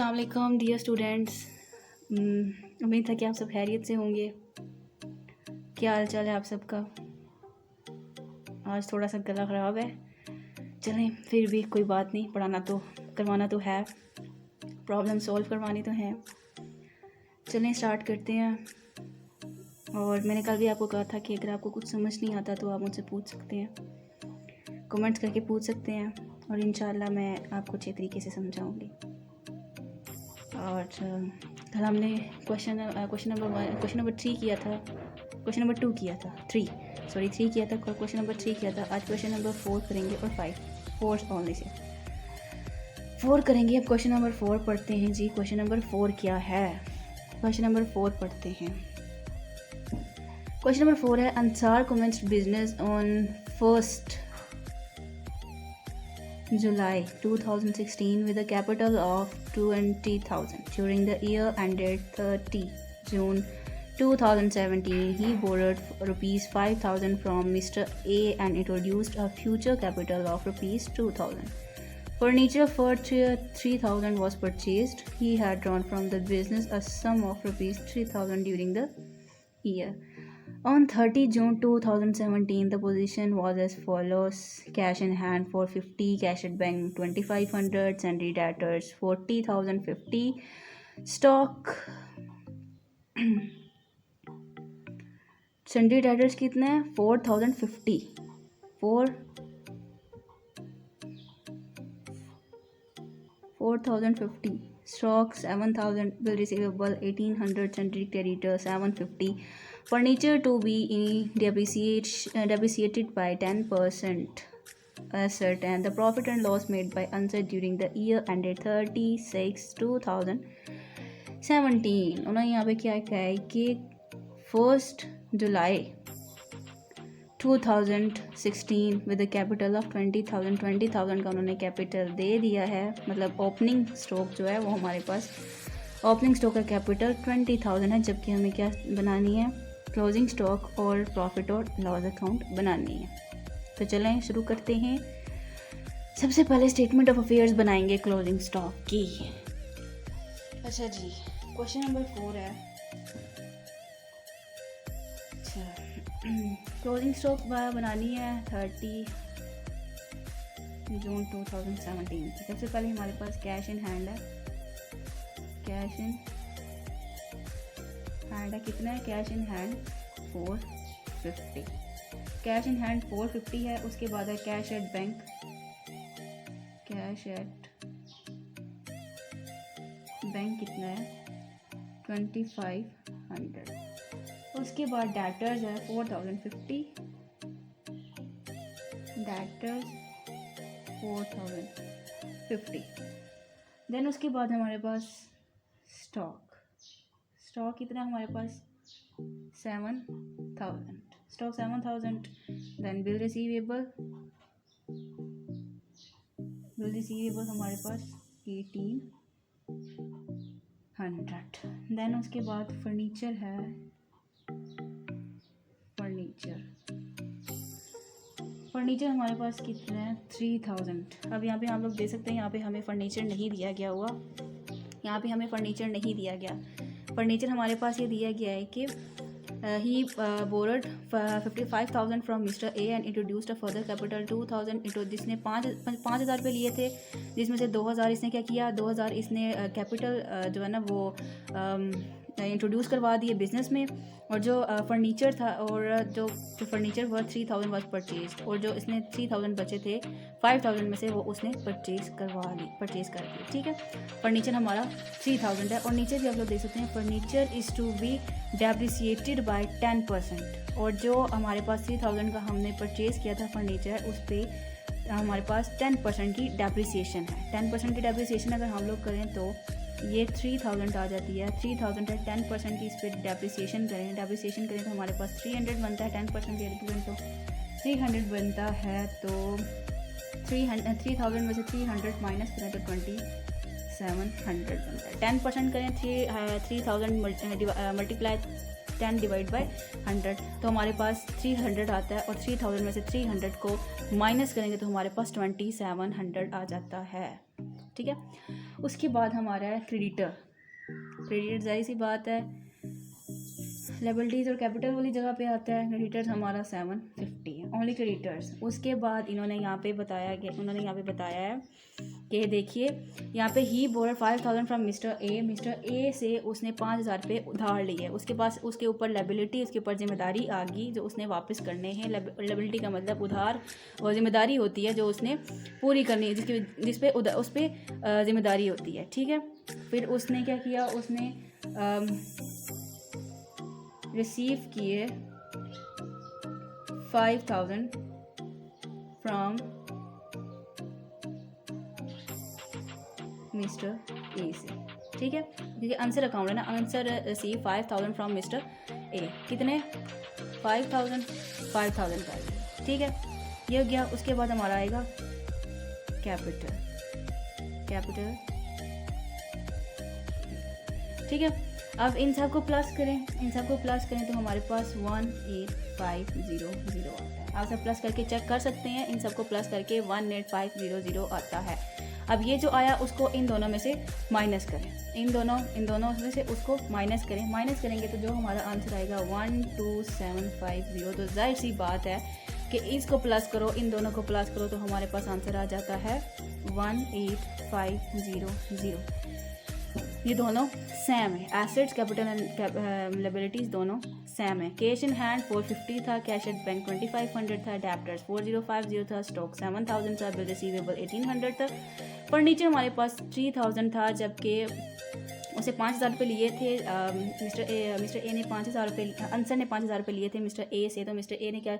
अस्सलाम dear students. उम्मीद है कि आप सब खैरियत से होंगे। क्या हाल चाल है आप सबका? आज थोड़ा सा गला ख़राब है, चलें फिर भी कोई बात नहीं, पढ़ाना तो करवाना तो है, प्रॉब्लम सॉल्व करवानी तो है। चलें स्टार्ट करते हैं। और मैंने कल भी आपको कहा था कि अगर आपको कुछ समझ नहीं आता तो आप मुझसे पूछ सकते हैं, कमेंट्स करके पूछ सकते हैं, और इंशाल्लाह मैं आपको अच्छे तरीके से समझाऊँगी। और कल हमने क्वेश्चन नंबर 3 किया था, क्वेश्चन नंबर 2 किया था, 3 किया था, क्वेश्चन नंबर 3 किया था। आज क्वेश्चन नंबर 4 करेंगे और 4 ओनली से 4 करेंगे। अब क्वेश्चन नंबर 4 पढ़ते हैं जी। क्वेश्चन नंबर 4 क्या है? क्वेश्चन नंबर 4 पढ़ते हैं। क्वेश्चन नंबर 4 है, Ansar commenced business on 1st July 2016 with a capital of 20,000. During the year ended 30 June 2017, he borrowed rupees 5,000 from Mr. A and introduced a future capital of rupees 2,000. Furniture for 3,000 was purchased. He had drawn from the business a sum of rupees 3,000 during the year. On 30 June 2017, the position was as follows: cash in hand 450, cash at bank 2,500, sundry debtors 40,050, stock sundry debtors कितने हैं? 4,050, 4,050, stock 7,000, bill receivable 1,800, sundry creditors 750, furniture to be depreciated by 10% asset, and the profit and loss made by Ansar during the year ended 36/2017। उन्होंने यहाँ पे क्या कहा है कि 1 जुलाई 2016 with capital of 20,000 का उन्होंने कैपिटल दे दिया है। मतलब ओपनिंग स्टॉक जो है वो हमारे पास, ओपनिंग स्टॉक का कैपिटल 20,000 है, जबकि हमें क्या बनानी है? क्लोजिंग स्टॉक और प्रॉफिट और लॉस अकाउंट बनानी है। तो चलें शुरू करते हैं। सबसे पहले स्टेटमेंट ऑफ अफेयर्स बनाएंगे क्लोजिंग स्टॉक की। अच्छा जी, क्वेश्चन नंबर 4 है। अच्छा, क्लोजिंग स्टॉक बनानी है 30 जून 2017। सबसे पहले हमारे पास कैश इन हैंड है। कैश इन हैंड है कितना है? Cash in hand 450, cash in hand 450 है। उसके बाद है cash at bank, cash at bank कितना है? 2,500। उसके बाद डेटर्स है 4,050, डेटर्स 4,050। देन उसके बाद हमारे पास स्टॉक कितना हमारे पास? 7,000, स्टॉक 7,000। देन बिल रिसीवेबल हमारे पास 1,800। देन उसके बाद फर्नीचर है, फर्नीचर हमारे पास कितना है? 3,000। अब यहाँ पे हम लोग दे सकते हैं, यहाँ पे हमें फर्नीचर नहीं दिया गया हुआ, यहाँ पे हमें फर्नीचर नहीं दिया गया। फर्नीचर हमारे पास ये दिया गया है कि he borrowed 55,000 from Mr. A and introduced a further capital 2,000 जिसने 5,000 रुपये लिए थे, जिसमें से 2,000 इसने क्या किया? 2,000 इसने कैपिटल जो है ना वो इंट्रोड्यूस करवा दिए बिज़नेस में। और जो फर्नीचर था, और जो फर्नीचर हुआ 3,000 वाज परचेज, और जो इसने 3,000 बचे थे 5,000 में से वो उसने परचेज कर दिए। ठीक है, फर्नीचर हमारा 3,000 है। और नीचे भी आप लोग देख सकते हैं, furniture is to be depreciated by 10%। और जो हमारे पास 3,000 का हमने परचेज़ किया था फर्नीचर, उस पर हमारे पास 10% की डेप्रिसिएशन है। 10% की डेप्रिसिएशन अगर हम लोग करें तो ये 3,000 आ जाती है। 3,000 है, 10% की इस पर डेप्रिसिएशन करें तो हमारे पास 300 बनता है। 10% के इक्विवेलेंट तो 300 बनता है। तो 3,000 में से 300 माइनस करें तो 2,700 बनता है। 10% करें 3,000 मल्टीप्लाई 10 डिवाइड बाय 100, तो हमारे पास 300 आता है और 3000 में से 300 को माइनस करेंगे तो हमारे पास 2700 आ जाता है। ठीक है, उसके बाद हमारा है क्रेडिटर। क्रेडिटर जाहिर सी बात है लायबिलिटीज़ और कैपिटल वाली जगह पे आता है। क्रेडिटर्स हमारा 750 है, ओनली क्रेडिटर्स। उसके बाद उन्होंने यहाँ पे बताया है कि देखिए यहाँ पे ही बोरड 5000 फ्रॉम मिस्टर ए से उसने 5000 रुपये उधार लिए। उसके पास उसके ऊपर लायबिलिटी, उसके ऊपर जिम्मेदारी आ गई जो उसने वापस करने हैं। लायबिलिटी का मतलब उधार और जिम्मेदारी होती है जो उसने पूरी करनी है, उस पर जिम्मेदारी होती है। ठीक है, फिर उसने क्या किया, उसने रिसीव किए 5000 फ्रॉम मिस्टर ए से। ठीक है, क्योंकि आंसर अकाउंट है ना, answer receive 5000 from mister A. कितने? 5000 का। ठीक है, ये हो गया। उसके बाद हमारा आएगा कैपिटल। ठीक है, अब इन सब को प्लस करें तो हमारे पास 18500 आता है। आप सब प्लस करके चेक कर सकते हैं, इन सबको प्लस करके 18500 आता है। अब ये जो आया उसको इन दोनों में से माइनस करें, इन दोनों में से उसको माइनस करेंगे तो जो हमारा आंसर आएगा 12750। तो जाहिर सी बात है कि इसको प्लस करो, इन दोनों को प्लस करो तो हमारे पास आंसर आ जाता है 18500। ये दोनों सेम है, एसेट्स कैपिटल एंड लायबिलिटीज़ दोनों सेम है। कैश इन हैंड 450 था, कैश एट बैंक 2500 था, डेप्टर्स 4050 था, स्टॉक 7000 था, बिल रिसीवेबल 1800 था, फर्नीचर हमारे पास 3000 था, जबकि उसे 5000 रुपये लिए थे। मिस्टर ए ने 5000 रुपये, आंसर ने 5000 रुपये लिए थे मिस्टर ए से। तो मिस्टर ए ने क्या,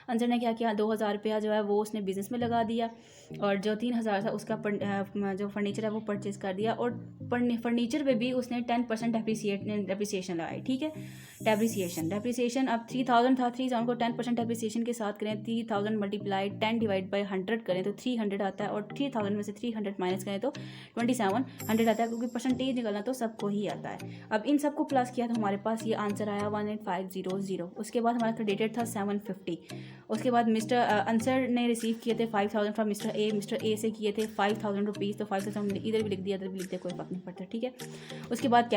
आंसर ने क्या किया, 2000 रुपया जो है वो उसने बिज़नेस में लगा दिया और जो 3000 था उसका जो फर्नीचर है वो परचेज़ कर दिया और फर्नीचर पे भी उसने 10% डेप्रिसिएशन लगाई। ठीक है, डेप्रिसिएशन अब 3000 था, 3000 को 10% डेप्रिसिएशन के साथ करें, 3000 मल्टीप्लाई 10 डिवाइड बाई 100 करें तो 300 आता है और 3000 में से 300 माइनस करें तो 2700 आता है, क्योंकि परसेंटेज निकलना तो सबको ही आता है। अब इन सबको प्लस किया तो हमारे पास ये आंसर आया 18500। उसके बाद हमारा क्रेडिटेड था 750। उसके बाद आंसर ने रिसीव किए थे 5000 फ्रॉम मिस्टर ए से किए थे 5000 रुपीज़। तो 5000 इधर भी लिख दिया, इधर भी लिख दिया, कोई फर्क नहीं पड़ता। ठीक है, उसके बाद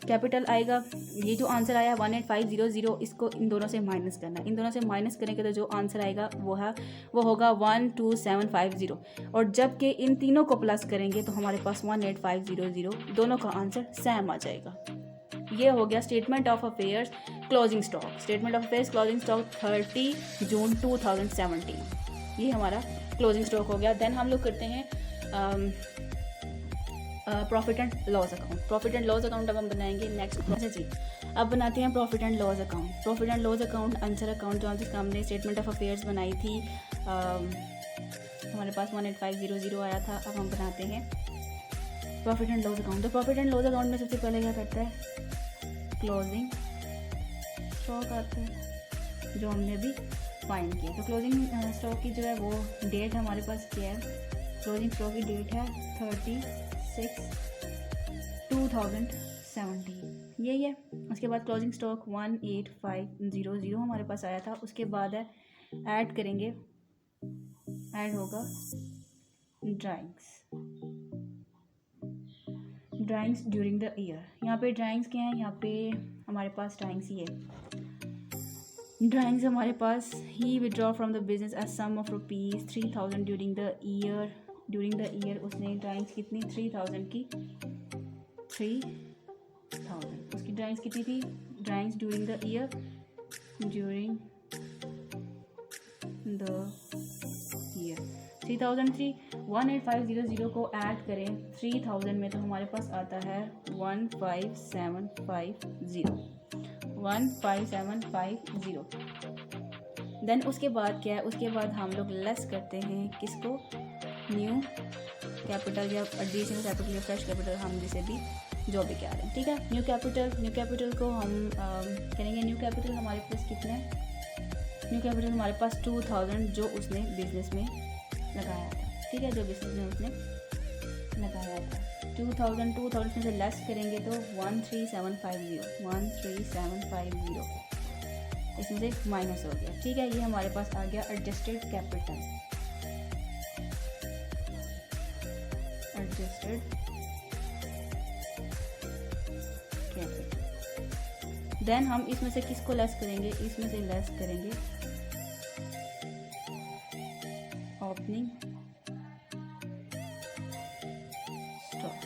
कैपिटल आएगा। ये जो आंसर आया 18500, इसको इन दोनों से माइनस करना है। इन दोनों से माइनस करेंगे तो जो आंसर आएगा वो होगा 12750 और जबकि इन तीनों को प्लस करेंगे तो हमारे पास 18500, दोनों का आंसर सेम आ जाएगा। ये हो गया statement of affairs closing stock. 30 जून 2017 ये हमारा क्लोजिंग स्टॉक हो गया। देन हम लोग करते हैं प्रॉफिट एंड लॉस अकाउंट। अब हम बनाएंगे नेक्स्ट। अच्छा जी, अब बनाते हैं profit and loss account. Answer account जो हमने स्टेटमेंट ऑफ अफेयर्स बनाई थी, हमारे पास 18500 आया था। अब हम बनाते हैं प्रॉफिट एंड लॉस अकाउंट। तो प्रॉफिट एंड लॉस अकाउंट में सबसे पहले क्या करता है, क्लोजिंग स्टॉक आता है जो हमने अभी फाइंड किया। तो क्लोजिंग स्टॉक की जो है वो डेट हमारे पास क्या है, क्लोजिंग स्टॉक की डेट है 30/6/2017, यही है। उसके बाद क्लोजिंग स्टॉक 18500 हमारे पास आया था। उसके बाद है ऐड करेंगे, ऐड होगा ड्राइंग्स ड्यूरिंग द ईयर। यहाँ पे ड्राइंग्स क्या हैं, यहाँ पे हमारे पास ड्राइंग्स ही है। ड्राइंग्स हमारे पास he withdraw from the business as sum of ₹3000 during the year. उसने ड्राइंग्स कितनी, 3000 की, 3000 उसकी ड्राइंग्स कितनी थी, ड्राइंग्स ड्यूरिंग द ईयर 3003। 18500 को ऐड करें 3000 में तो हमारे पास आता है 15750। देन उसके बाद क्या है, उसके बाद हम लोग लेस करते हैं किसको, न्यू कैपिटल या एडिशनल कैपिटल या फ्रेश कैपिटल, हम जिसे भी जो भी कह रहे हैं। ठीक है, न्यू कैपिटल को हम करेंगे। न्यू कैपिटल हमारे पास कितना है, न्यू कैपिटल हमारे पास 2000 जो उसने बिजनेस में लगाया था। ठीक है, जो बिजनेस में उसने लगाया था। 2000 में से लेस करेंगे तो 13750 इसमें से माइनस हो गया। ठीक है, ये हमारे पास आ गया एडजस्टेड कैपिटल। देन हम इसमें से किसको लेस करेंगे, इसमें से लेस करेंगे ओपनिंग स्टॉक।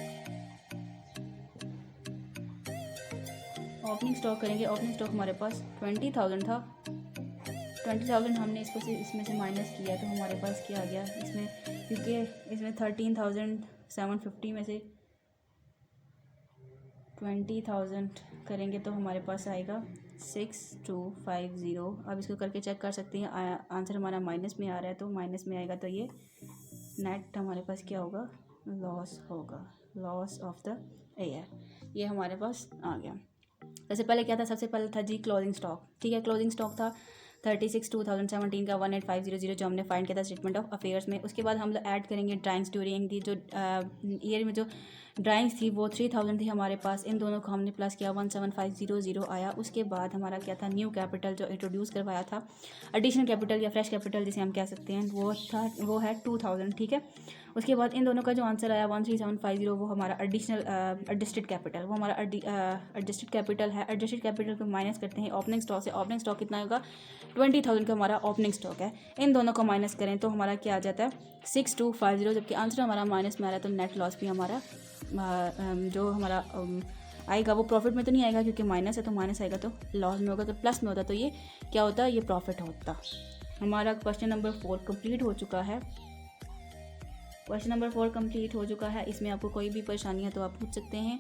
ओपनिंग स्टॉक करेंगे। ओपनिंग स्टॉक हमारे पास 20,000 था। 20,000 हमने इसमें से माइनस किया तो हमारे पास क्या आ गया इसमें, क्योंकि इसमें 13,750 में से 20,000 करेंगे तो हमारे पास आएगा 6250। अब इसको करके चेक कर सकते हैं, आंसर हमारा माइनस में आ रहा है तो माइनस में आएगा तो ये नेट हमारे पास क्या होगा, लॉस होगा, लॉस ऑफ द ईयर। ये हमारे पास आ गया। सबसे पहले क्या था, सबसे पहले था जी क्लोजिंग स्टॉक। ठीक है, क्लोजिंग स्टॉक था 36/2017 का 18500 जो हमने फाइंड किया था स्टेटमेंट ऑफ अफेयर्स में। उसके बाद हम लोग ऐड करेंगे ड्राइंग्स ड्यूरिंग दी, जो ईयर में जो ड्राइंग्स थी वो 3000 थी हमारे पास। इन दोनों को हमने प्लस किया, 17500 आया। उसके बाद हमारा क्या था, न्यू कैपिटल जो इंट्रोड्यूस करवाया था, एडिशनल कैपिटल या फ्रेश कैपिटल जिसे हम कह सकते हैं, वो है 2000। ठीक है, उसके बाद इन दोनों का जो आंसर आया 13750 वो हमारा एडजस्टेड कैपिटल, वो हमारा एडजस्टेड कैपिटल है। एडजस्टेड कैपिटल को माइनस करते हैं ओपनिंग स्टॉक से। ओपनिंग स्टॉक कितना होगा, 20,000 का हमारा ओपनिंग स्टॉक है। इन दोनों को माइनस करें तो हमारा क्या आ जाता है 6250, जबकि आंसर हमारा माइनस में आ रहा है। तो नेट लॉस भी हमारा जो हमारा आएगा वो प्रॉफिट में तो नहीं आएगा, क्योंकि माइनस है तो माइनस आएगा तो लॉस में होगा। तो प्लस में होता तो ये क्या होता, ये प्रॉफिट होता। हमारा क्वेश्चन नंबर 4 कंप्लीट हो चुका है। क्वेश्चन नंबर 4 कंप्लीट हो चुका है। इसमें आपको कोई भी परेशानी है तो आप पूछ सकते हैं।